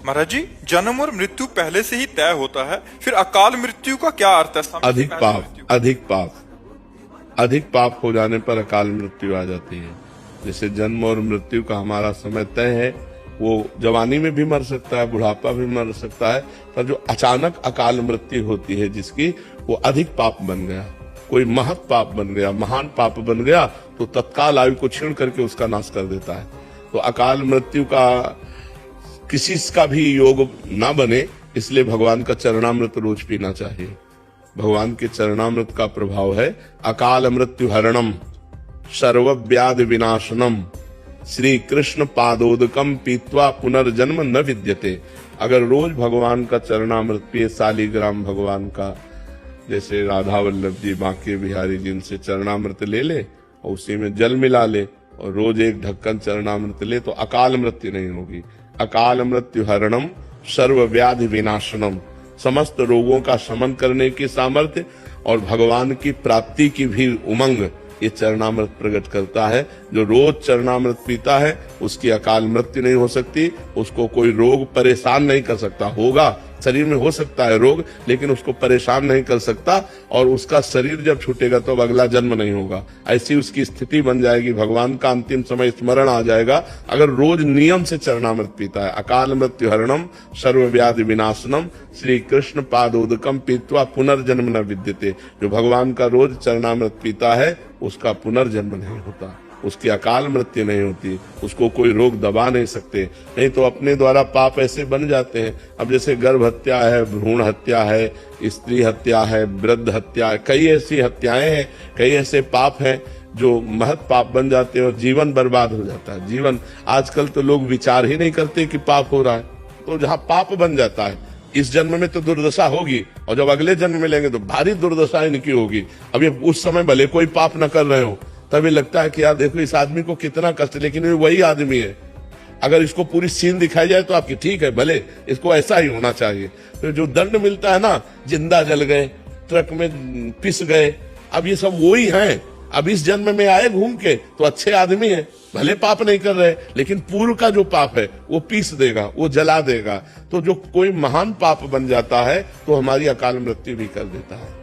महाराज जी, जन्म और मृत्यु पहले से ही तय होता है, फिर अकाल मृत्यु का क्या अर्थ है? अधिक पाप हो जाने पर अकाल मृत्यु आ जाती है। जैसे जन्म और मृत्यु का हमारा समय तय है, वो जवानी में भी मर सकता है, बुढ़ापा भी मर सकता है, पर जो अचानक अकाल मृत्यु होती है जिसकी, वो अधिक पाप बन गया, कोई महत पाप बन गया, महान पाप बन गया, तो तत्काल आयु को छीन करके उसका नाश कर देता है। तो अकाल मृत्यु का किसी का भी योग ना बने, इसलिए भगवान का चरणामृत रोज पीना चाहिए। भगवान के चरणामृत का प्रभाव है अकाल मृत्यु हरणम सर्व व्याधि विनाशनम श्री कृष्ण पादोदकम पीत्वा पुनर्जन्म न विद्यते। अगर रोज भगवान का चरणामृत पिए, शालिग्राम भगवान का, जैसे राधा वल्लभ जी, बांके बिहारी जी, इनसे चरणामृत ले ले और उसी में जल मिला ले और रोज एक ढक्कन चरणामृत ले, तो अकाल मृत्यु नहीं होगी। अकाल मृत्यु हरणम सर्व व्याधि विनाशनम, समस्त रोगों का शमन करने की सामर्थ्य और भगवान की प्राप्ति की भी उमंग ये चरणामृत प्रकट करता है। जो रोज चरणामृत पीता है उसकी अकाल मृत्यु नहीं हो सकती, उसको कोई रोग परेशान नहीं कर सकता। होगा, शरीर में हो सकता है रोग, लेकिन उसको परेशान नहीं कर सकता, और उसका शरीर जब छूटेगा तो अब अगला जन्म नहीं होगा, ऐसी उसकी स्थिति बन जाएगी। भगवान का अंतिम समय स्मरण आ जाएगा अगर रोज नियम से चरणामृत पीता है। अकाल मृत्यु हरणम सर्व व्याधि विनाशनम श्री कृष्ण पादोदकम पीत्वा पुनर्जन्म न विद्यते। जो भगवान का रोज चरणामृत पीता है उसका पुनर्जन्म नहीं होता, उसकी अकाल मृत्यु नहीं होती, उसको कोई रोग दबा नहीं सकते। नहीं तो अपने द्वारा पाप ऐसे बन जाते हैं। अब जैसे गर्भ हत्या है, भ्रूण हत्या है, स्त्री हत्या है, वृद्ध हत्या है, कई ऐसी हत्याएं हैं, कई ऐसे पाप हैं जो महत पाप बन जाते हैं और जीवन बर्बाद हो जाता है। जीवन, आजकल तो लोग विचार ही नहीं करते कि पाप हो रहा है, तो जहाँ पाप बन जाता है इस जन्म में तो दुर्दशा होगी, और जब अगले जन्म में लेंगे तो भारी दुर्दशा इनकी होगी। अब ये उस समय भले कोई पाप न कर रहे हो, तभी लगता है कि यार देखो इस आदमी को कितना कष्ट, लेकिन ये वही आदमी है। अगर इसको पूरी सीन दिखाई जाए तो आपकी ठीक है, भले इसको ऐसा ही होना चाहिए। तो जो दंड मिलता है ना, जिंदा जल गए, ट्रक में पिस गए, अब ये सब वही हैं। अब इस जन्म में आए घूम के तो अच्छे आदमी है, भले पाप नहीं कर रहे, लेकिन पूर्व का जो पाप है वो पीस देगा, वो जला देगा। तो जो कोई महान पाप बन जाता है तो हमारी अकाल मृत्यु भी कर देता है।